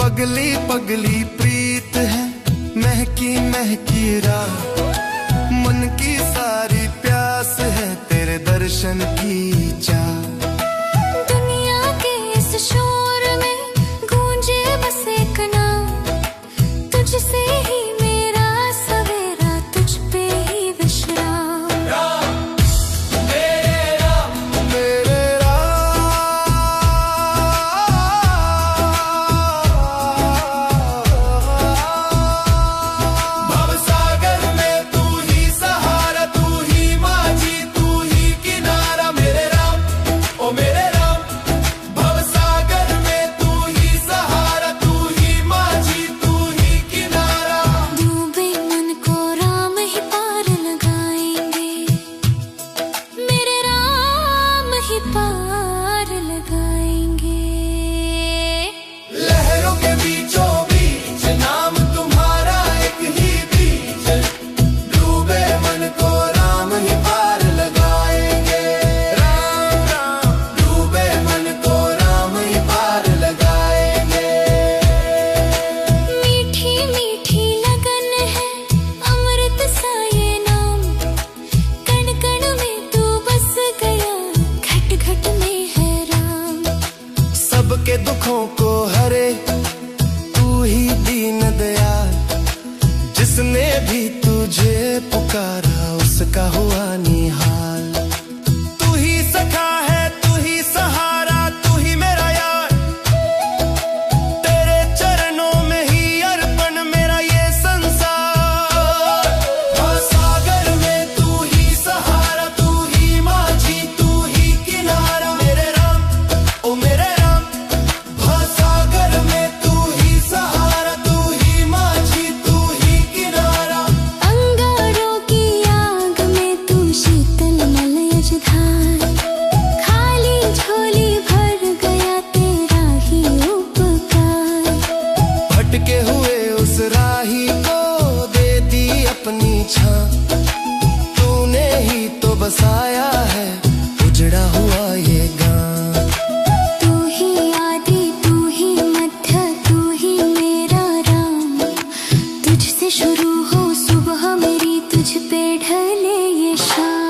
पगली पगली प्रीत है, महकी महकी राह, मन की सारी प्यास है तेरे दर्शन की चाह। दुनिया के इस शोर में गूंजे बस एक नाम, तुझसे ही मेरा सवेरा, तुझ पे ही विश्राम। राम मेरे राम मेरे भव सागर में तू ही सहारा, तू ही माझी, तू ही किनारा। मेरे राम ओ मेरे राम, भव सागर में तू ही सहारा, तू ही माझी, तू ही किनारा। डूबे मन को राम ही पार लगाएंगे, मेरे राम ही पार लगाएंगे। लहरों के बीचों बीच नाम तुम्हारा एक ही बीच, डूबे मन को राम ही पार लगाएंगे। राम राम डूबे मन को राम ही पार लगाएंगे। मीठी मीठी लगन है अमृत सा ये नाम, कण कण में तू बस गया, घट घट में है राम। सबके दुखों को हरे तू ही दीन दयाल, जिसने भी तुझे पुकारा उसका हुआ निहाल। तू ही सखा है, तू ही सहारा, तू ही मेरा यार, तेरे चरणों में ही अर्पण मेरा ये संसार। सागर में तू ही सहारा, तू ही माझी, तू ही किनारा। मेरे राम ओ मेरे राम, सागर में तू ही सहारा, तू ही माझी, तू ही किनारा। अंगारों की आग में तू शीतल मलयज धार, खाली झोली भर गया तेरा ही उपकार। भटके हुए उस राही को दे दी अपनी छां, तूने ही तो बसाया है उजड़ा हुआ ये गांव। तू ही आदि, तू ही मध्य, तू ही मेरा राम। तुझसे शुरू हो सुबह मेरी, तुझ पे ढले ये शाम।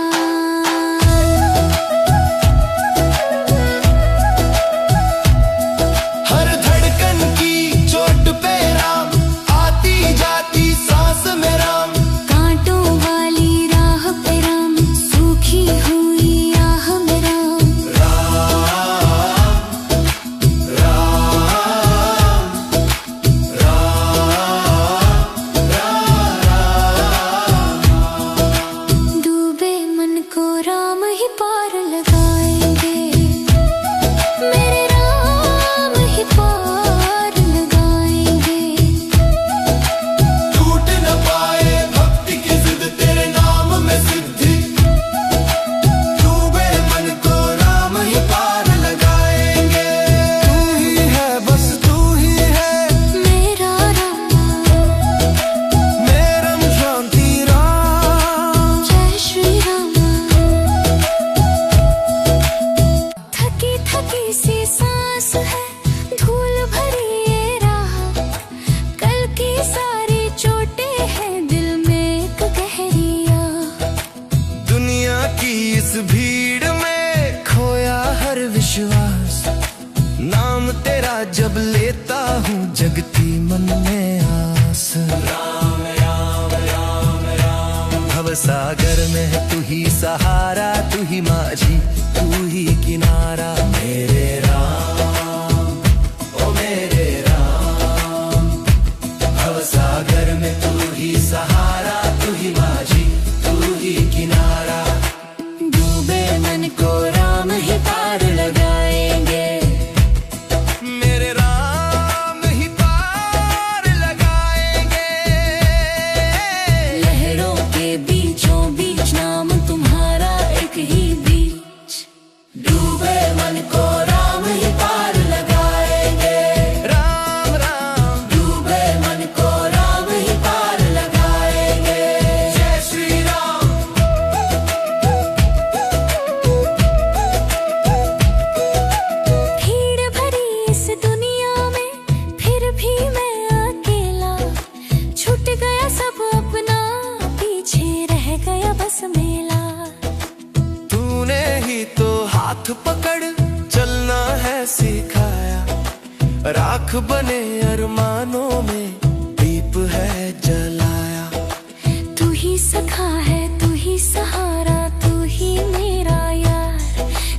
हर धड़कन की चोट पे राम, आती जाती सांस में राम। कांटों वाली राह पे राम, सूखी हुई आह में राम। डूबे मन को राम ही पार लगाएंगे, मेरे राम ही पार लगाएंगे। टूट न पाए भक्ति की जिद, तेरे नाम में सिद्धि, डूबे मन को राम ही पार लगाएंगे। तू ही है, बस तू ही है मेरा राम, मेरा शांति राम। जय श्री राम। थकी थकी सी सांस है, धूल भरी ये राह, कल की सारी चोटें हैं दिल में एक गहरी आह। दुनिया की इस भीड़ में खोया हर विश्वास, नाम तेरा जब लेता हूँ जगती मन में आस। राम राम राम राम, भव सागर में है तू ही सहारा, तू ही माझी, तू ही किनारा। मेरे राम ओ मेरे राम, भव सागर में तू ही सहारा, तू ही माझी, तू ही किनारा। डूबे मन को राम ही पार लगाएंगे, मेरे राम ही पार लगाएंगे। लहरों के बीचों बीच नाम तुम्हारा एक ही बीच, डूबे मन राख बने अरमानों में दीप है जलाया। तू ही सखा है, तू ही सहारा, तू ही मेरा यार।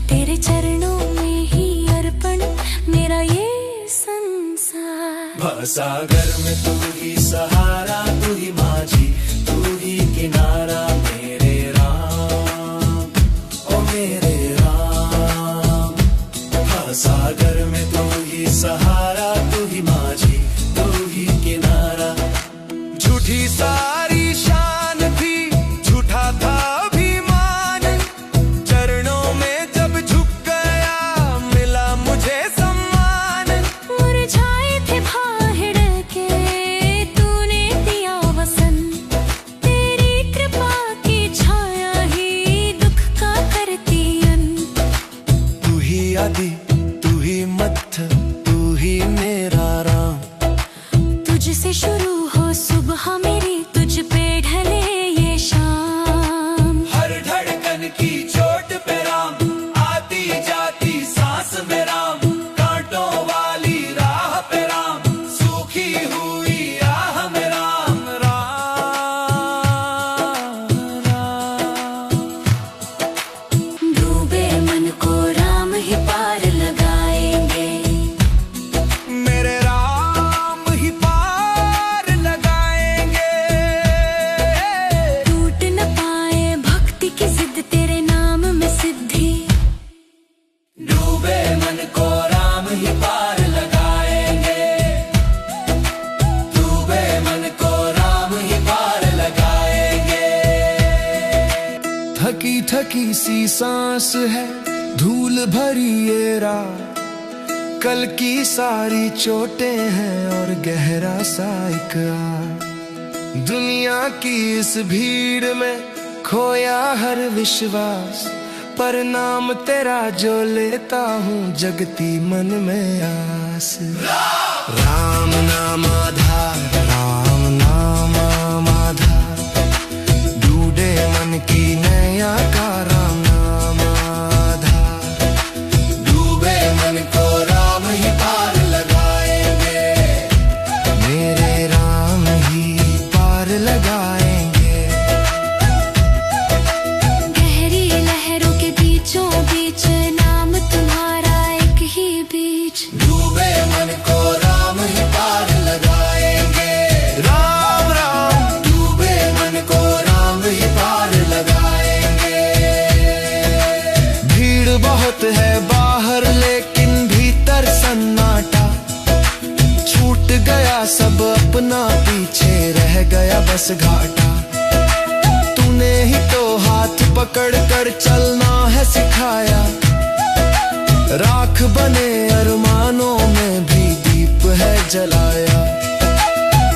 तेरे चरणों में ही अर्पण मेरा ये संसार। सागर में तू ही सहारा, तू ही माझी, तू ही किनारा, मेरे राम ओ मेरे राम। सागर में तू ही सहारा, तू ही माझी, तू ही किनारा। झूठी सारी शान थी, झूठा था अभिमान, चरणों में जब झुक गया मिला मुझे सम्मान। मुरझाए थे भाड़ के तूने दिया वसंत, तेरी कृपा की छाया ही दुख का करती अंत। तू ही आदि, तू ही मध्य, तू ही मेरा राम। तुझसे शुरू हो सुबह मेरी, तुझ पे ढले ये शाम। हर धड़कन की चोट पे राम, आती जाती सांस में राम। कांटों वाली राह पे राम, सूखी हुई आह में राम। राम डूबे मन को राम ही पार लगाएंगे, मेरे राम ही पार लगाएंगे। टूट न पाए भक्ति की जिद, तेरे नाम में सिद्धि। डूबे मन को राम ही पार लगाएंगे, डूबे मन को राम ही पार लगाएंगे। थकी थकी सी सांस है, धूल भरी ये रात, कल की सारी चोटें हैं और गहरा सा इकरार। दुनिया की इस भीड़ में खोया हर विश्वास, पर नाम तेरा जो लेता हूँ जगती मन में आस। राम नाम आधार, राम नाम आधार, डूबे मन की नैया का राम नाम आधार। डूबे मन को राम ही पार लगाएंगे, मेरे राम ही पार लगाएंगे। गहरी लहरों के बीचों बीच नाम तुम्हारा एक ही बीच। डूबे मन को राम ही पार लगाएंगे, राम राम। डूबे मन को राम ही पार लगाएंगे। भीड़ बहुत है बाहर लेकिन भीतर सन्नाटा, छूट गया सब अपना, पीछे रह गया बस घाटा। तूने ही तो हाथ पकड़ कर चलना है सिखाया, राख बने अरमानों में भी दीप है जलाया।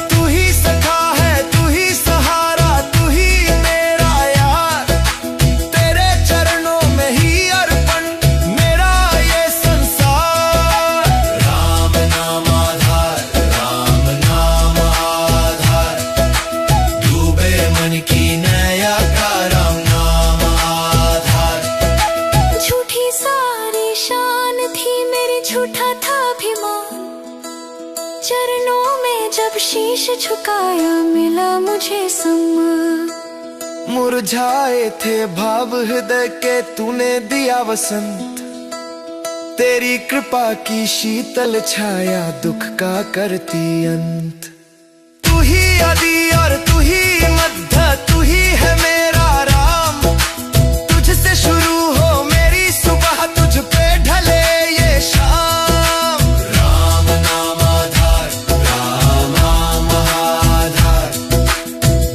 तू ही सखा है, तू ही सहारा, तू ही मेरा यार। तेरे चरणों में ही अर्पण मेरा ये संसार। राम नाम आधार, राम नाम आधार, डूबे मन की नैया का राम नाम आधार। झूठी सारी शान थी मेरी, झूठा था अभिमान, चरणों में जब शीश झुकाया मिला मुझे सम्मान। मुरझाए थे भाव हृदय के तूने दिया वसंत, तेरी कृपा की शीतल छाया दुख का करती अंत। तू ही आदि और तू ही मध्य, तू ही है मेरा राम। तुझसे शुरू हो मेरी सुबह, तुझ पे ढले ये शाम। राम नाम आधार, राम नाम आधार,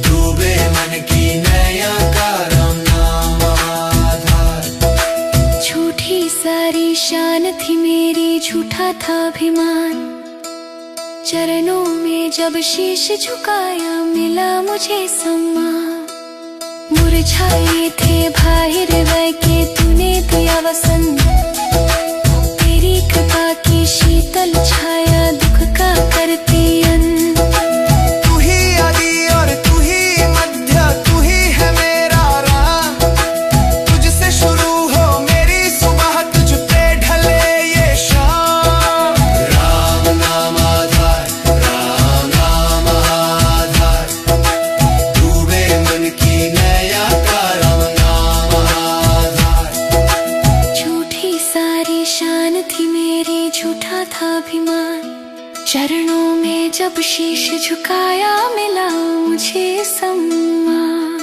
डूबे मन की नैया का राम नाम आधार। झूठी सारी शान थी मेरी, झूठा था अभिमान, चरणों में जब शीश झुकाया मिला मुझे सम्मान। मुरझाए थे भाई हृदय के तूने दिया वसंत, तेरी कृपा की शीतल छाया दुख का करती अंत। तू ही आदि और तू ही मध्य, तू ही है मेरा राम। तुझसे शुरू हो मेरी सुबह, तुझ पे ढले ये शाम। राम नाम शान थी मेरी, झूठा था अभिमान। चरणों में जब शीश झुकाया, मिला मुझे सम्मान।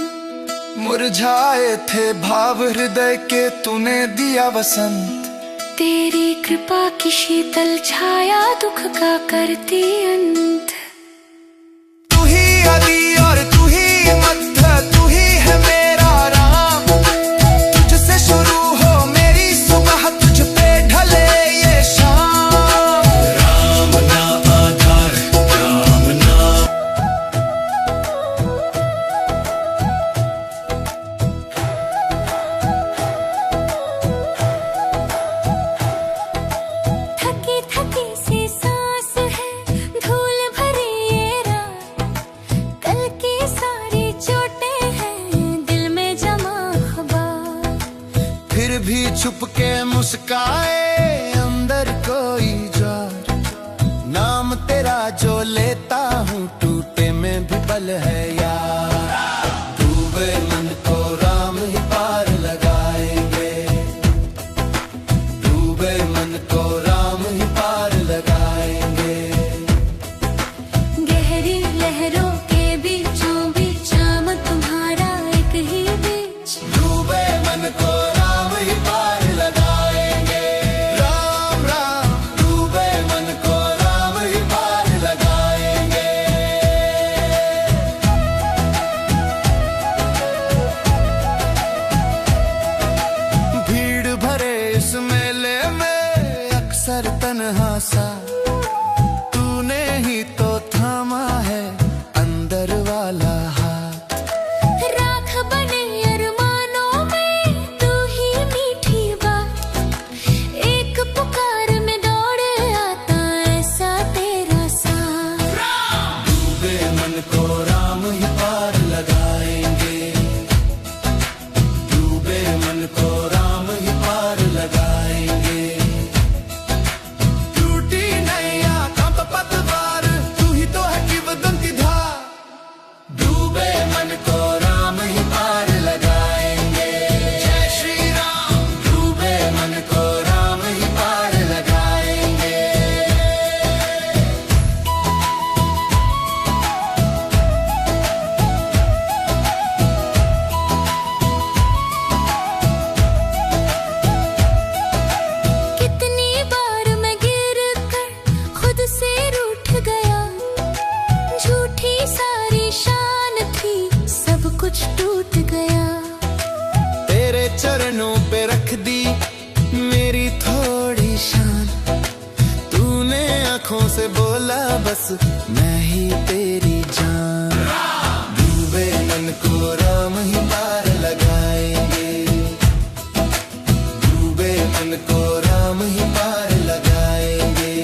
मुरझाए थे भाव हृदय के, तूने दिया वसंत। तेरी कृपा की शीतल छाया, दुख का करती अंत। तू ही आदि और तू ही मध्य, तू ही है मेरा राम। तुझसे शुरू हो मेरी सुबह, तुझ पे ढले ये शाम। राम ना आधार, राम ना। थकी थकी सी सांस है, धूल भरी ये रात। कल की सारी चोटें हैं दिल में जमा ख्वाब। फिर भी छुप के मुस्काए अंदर कोई ज्वार। नाम तेरा जो लेता हूँ, टूटे में भी बल है यार। डूबे मन को राम ही पार लगाएंगे। डूबे मन को राम ही पार लगाएंगे। गहरी लहरों के बीचों बीच शाम तुम्हारा एक ही बीच। डूबे मन को राम ही पार लगाएंगे। राम राम, डूबे मन को राम ही पार लगाएंगे। भीड़ भरे इस मेले में अक्सर तन्हा सा, तूने ही तो थामा है अंदर वाला हाथ। राख बने अरमानों में तू ही मीठी बात। एक पुकार में दौड़ आता ऐसा तेरा साथ। डूबे मन को राम ही पार लगाएंगे। डूबे मन को राम ही पार लगाएंगे। टूटी नैया कंप पतवार, तू ही तो है किंवदंती धार। डूबे मन को राम ही पार लगाएंगे। जय श्री राम। डूबे मन को राम ही पार लगाएंगे। कितनी बार मैं गिर कर खुद से रूठ गया। झूठी सारी शान थी, सब कुछ टूट गया। तेरे चरणों पे रख दी मेरी थोड़ी शान। तूने आंखों से बोला बस मैं ही तेरी जान। डूबे मन को राम ही पार लगाएंगे। डूबे मन को राम ही पार लगाएंगे।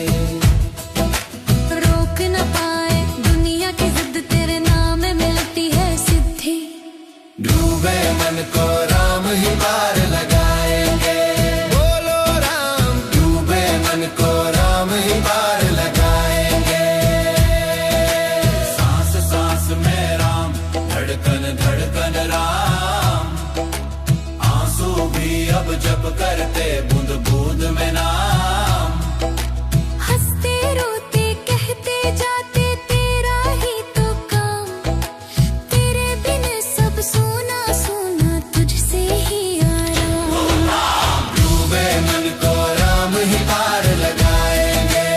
रोक न पाए दुनिया की जिद, तेरे नाम में मिलती है सिद्धि। डूबे मन को राम ही पार लगाएंगे। बोलो राम। डूबे मन को राम ही पार लगाएंगे। सांस सांस में राम, धड़कन धड़कन राम। आंसू भी अब जप करते बूंद बूंद में नाम। हंसते रोते कहते जाते तेरा ही तो काम। तेरे बिन सब सोना सोना, तुझसे ही आराम। डूबे मन को राम ही पार लगाएंगे।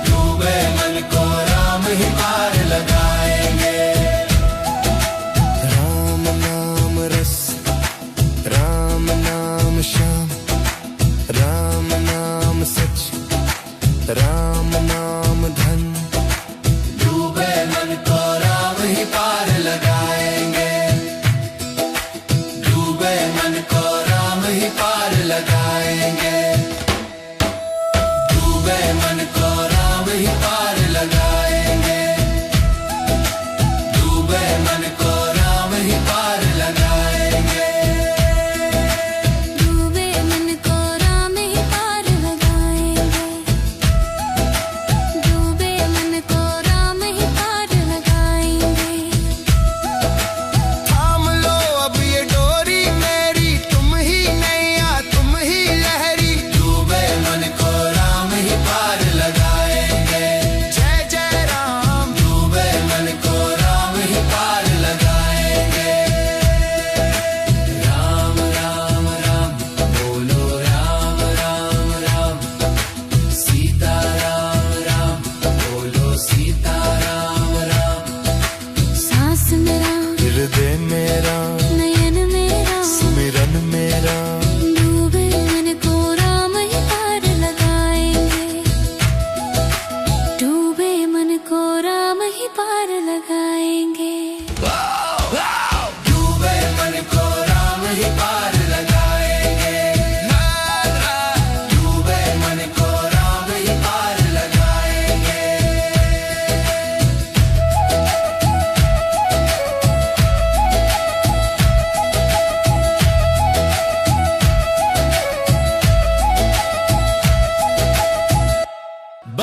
डूबे मन को राम ही पार लगाएंगे। राम नाम रस, राम नाम श्याम। राम नाम सच, राम नाम धन। डूबे मन को राम ही पार लगाएंगे। डूबे मन को राम ही पार लगाएंगे। डूबे मन को राम ही पार लगाएंगे। डूबे मन को राम ही पार लगाएंगे। डूबे मन को राम ही पार लगाएंगे।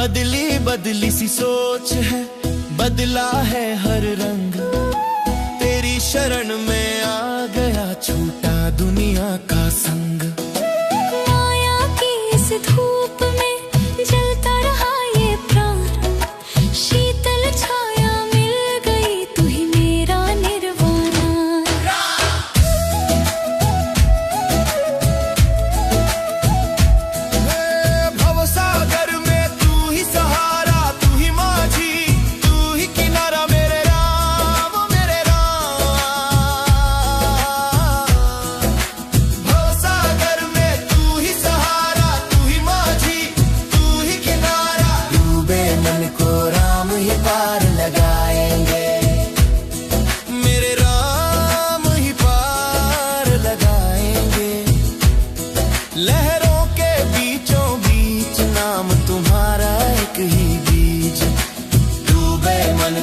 बदली बदली सी सोच है, बदला है हर रंग। तेरी शरण में आ गया छूटा दुनिया का संग। माया की इस धूप में जलता रहा ये प्राण, शीतल छाया मिल गई तू ही मेरा निर्वाणा। भवसागर में तू ही सहारा, तू ही माझी, तू ही किनारा मेरे राम मेरे राम। भवसागर में तू ही सहारा, तू ही माझी, तू ही किनारा। डूबे मन को राम ही पार लगाएंगे, मेरे राम ही पार लगाएंगे। लहरों के बीचों बीच नाम तुम्हारा एक ही बीज। डूबे मन